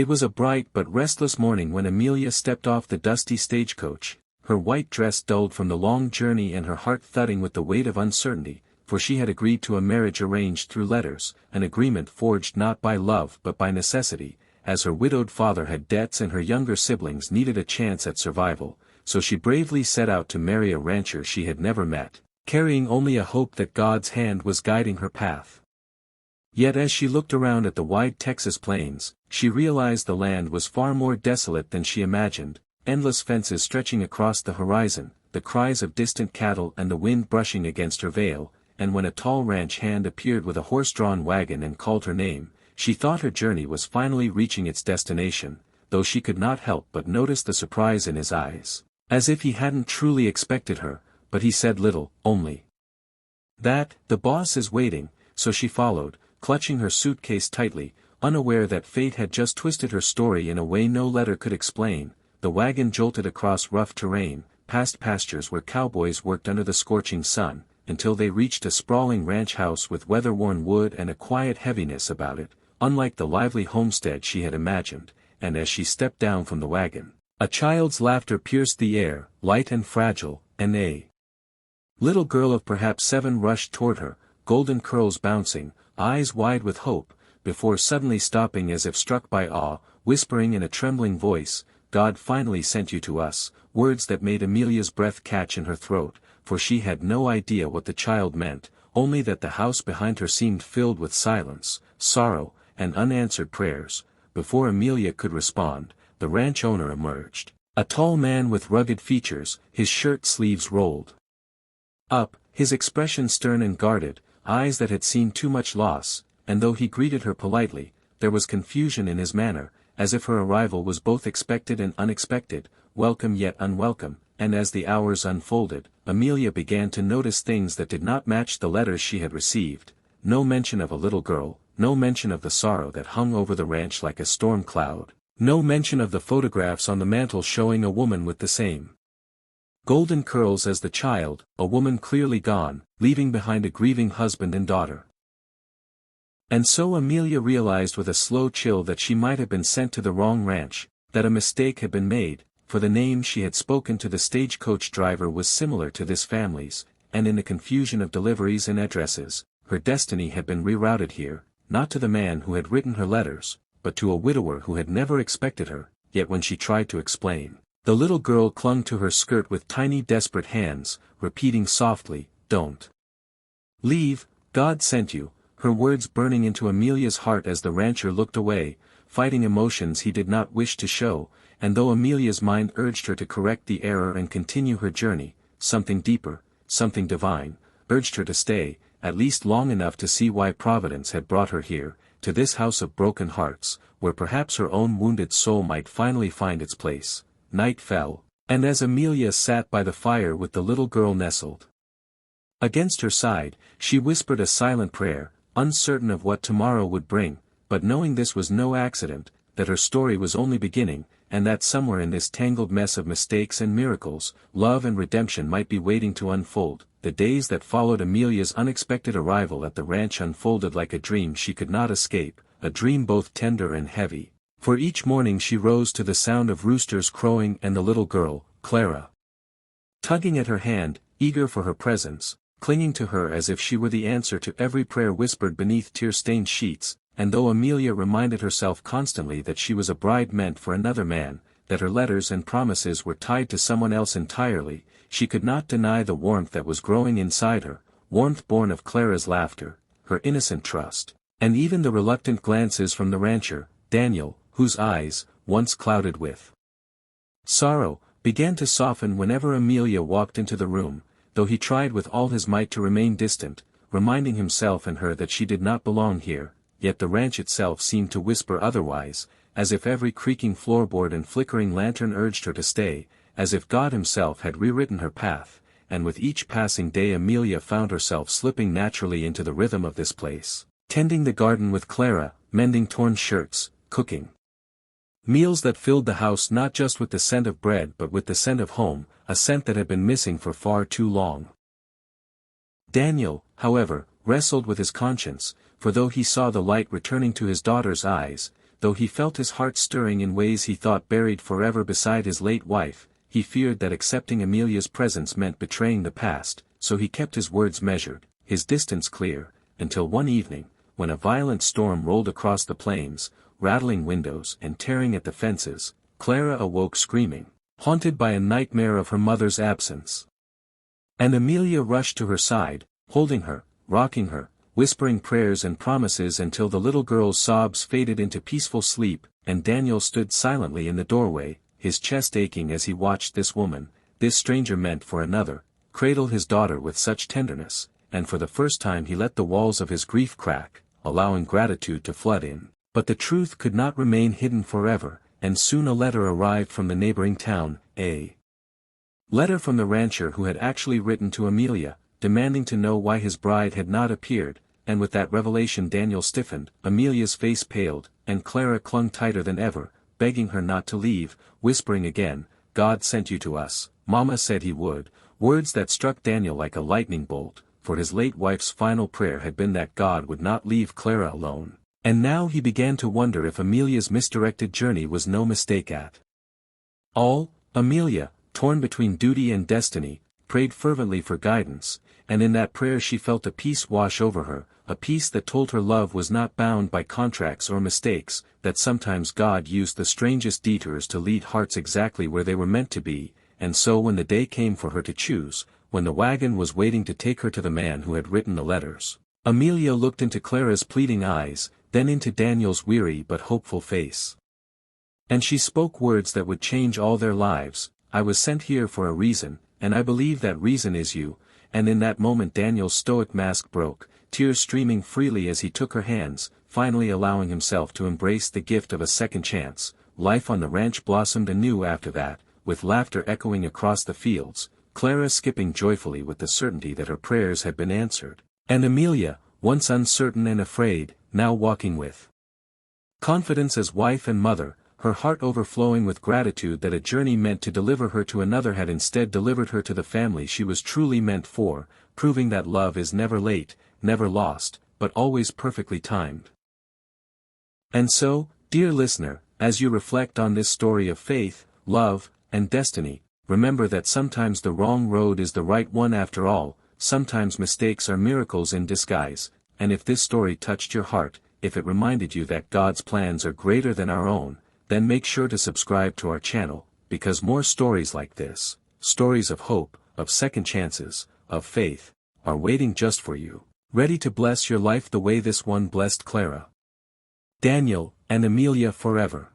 It was a bright but restless morning when Amelia stepped off the dusty stagecoach, her white dress dulled from the long journey and her heart thudding with the weight of uncertainty, for she had agreed to a marriage arranged through letters, an agreement forged not by love but by necessity, as her widowed father had debts and her younger siblings needed a chance at survival, so she bravely set out to marry a rancher she had never met, carrying only a hope that God's hand was guiding her path. Yet as she looked around at the wide Texas plains, she realized the land was far more desolate than she imagined, endless fences stretching across the horizon, the cries of distant cattle and the wind brushing against her veil, and when a tall ranch hand appeared with a horse-drawn wagon and called her name, she thought her journey was finally reaching its destination, though she could not help but notice the surprise in his eyes, as if he hadn't truly expected her, but he said little, only that, "The boss is waiting," so she followed, clutching her suitcase tightly, unaware that fate had just twisted her story in a way no letter could explain. The wagon jolted across rough terrain, past pastures where cowboys worked under the scorching sun, until they reached a sprawling ranch house with weather-worn wood and a quiet heaviness about it, unlike the lively homestead she had imagined, and as she stepped down from the wagon, a child's laughter pierced the air, light and fragile, and a little girl of perhaps 7 rushed toward her, golden curls bouncing, eyes wide with hope, before suddenly stopping as if struck by awe, whispering in a trembling voice, "God finally sent you to us," words that made Amelia's breath catch in her throat, for she had no idea what the child meant, only that the house behind her seemed filled with silence, sorrow, and unanswered prayers. Before Amelia could respond, the ranch owner emerged, a tall man with rugged features, his shirt sleeves rolled up, his expression stern and guarded, eyes that had seen too much loss, and though he greeted her politely, there was confusion in his manner, as if her arrival was both expected and unexpected, welcome yet unwelcome, and as the hours unfolded, Amelia began to notice things that did not match the letters she had received. No mention of a little girl, no mention of the sorrow that hung over the ranch like a storm cloud, no mention of the photographs on the mantel showing a woman with the same golden curls as the child, a woman clearly gone, leaving behind a grieving husband and daughter. And so Amelia realized with a slow chill that she might have been sent to the wrong ranch, that a mistake had been made, for the name she had spoken to the stagecoach driver was similar to this family's, and in the confusion of deliveries and addresses, her destiny had been rerouted here, not to the man who had written her letters, but to a widower who had never expected her. Yet when she tried to explain, the little girl clung to her skirt with tiny desperate hands, repeating softly, "Don't leave, God sent you," her words burning into Amelia's heart as the rancher looked away, fighting emotions he did not wish to show, and though Amelia's mind urged her to correct the error and continue her journey, something deeper, something divine, urged her to stay, at least long enough to see why Providence had brought her here, to this house of broken hearts, where perhaps her own wounded soul might finally find its place. Night fell, and as Amelia sat by the fire with the little girl nestled against her side, she whispered a silent prayer, uncertain of what tomorrow would bring, but knowing this was no accident, that her story was only beginning, and that somewhere in this tangled mess of mistakes and miracles, love and redemption might be waiting to unfold. The days that followed Amelia's unexpected arrival at the ranch unfolded like a dream she could not escape, a dream both tender and heavy. For each morning she rose to the sound of roosters crowing and the little girl, Clara, tugging at her hand, eager for her presence, clinging to her as if she were the answer to every prayer whispered beneath tear-stained sheets, and though Amelia reminded herself constantly that she was a bride meant for another man, that her letters and promises were tied to someone else entirely, she could not deny the warmth that was growing inside her, warmth born of Clara's laughter, her innocent trust, and even the reluctant glances from the rancher, Daniel, whose eyes, once clouded with sorrow, began to soften whenever Amelia walked into the room, though he tried with all his might to remain distant, reminding himself and her that she did not belong here, yet the ranch itself seemed to whisper otherwise, as if every creaking floorboard and flickering lantern urged her to stay, as if God himself had rewritten her path, and with each passing day Amelia found herself slipping naturally into the rhythm of this place, tending the garden with Clara, mending torn shirts, cooking meals that filled the house not just with the scent of bread but with the scent of home, a scent that had been missing for far too long. Daniel, however, wrestled with his conscience, for though he saw the light returning to his daughter's eyes, though he felt his heart stirring in ways he thought buried forever beside his late wife, he feared that accepting Amelia's presence meant betraying the past, so he kept his words measured, his distance clear, until one evening, when a violent storm rolled across the plains, rattling windows and tearing at the fences, Clara awoke screaming, haunted by a nightmare of her mother's absence. And Amelia rushed to her side, holding her, rocking her, whispering prayers and promises until the little girl's sobs faded into peaceful sleep, and Daniel stood silently in the doorway, his chest aching as he watched this woman, this stranger meant for another, cradle his daughter with such tenderness, and for the first time he let the walls of his grief crack, allowing gratitude to flood in. But the truth could not remain hidden forever, and soon a letter arrived from the neighboring town, a letter from the rancher who had actually written to Amelia, demanding to know why his bride had not appeared, and with that revelation Daniel stiffened, Amelia's face paled, and Clara clung tighter than ever, begging her not to leave, whispering again, "God sent you to us, Mama said he would," words that struck Daniel like a lightning bolt, for his late wife's final prayer had been that God would not leave Clara alone. And now he began to wonder if Amelia's misdirected journey was no mistake at all. Amelia, torn between duty and destiny, prayed fervently for guidance, and in that prayer she felt a peace wash over her, a peace that told her love was not bound by contracts or mistakes, that sometimes God used the strangest detours to lead hearts exactly where they were meant to be, and so when the day came for her to choose, when the wagon was waiting to take her to the man who had written the letters, Amelia looked into Clara's pleading eyes, then into Daniel's weary but hopeful face. And she spoke words that would change all their lives. "I was sent here for a reason, and I believe that reason is you," and in that moment Daniel's stoic mask broke, tears streaming freely as he took her hands, finally allowing himself to embrace the gift of a second chance. Life on the ranch blossomed anew after that, with laughter echoing across the fields, Clara skipping joyfully with the certainty that her prayers had been answered, and Amelia, once uncertain and afraid, now walking with confidence as wife and mother, her heart overflowing with gratitude that a journey meant to deliver her to another had instead delivered her to the family she was truly meant for, proving that love is never late, never lost, but always perfectly timed. And so, dear listener, as you reflect on this story of faith, love, and destiny, remember that sometimes the wrong road is the right one after all, sometimes mistakes are miracles in disguise, and if this story touched your heart, if it reminded you that God's plans are greater than our own, then make sure to subscribe to our channel, because more stories like this, stories of hope, of second chances, of faith, are waiting just for you, ready to bless your life the way this one blessed Clara, Daniel, and Amelia forever.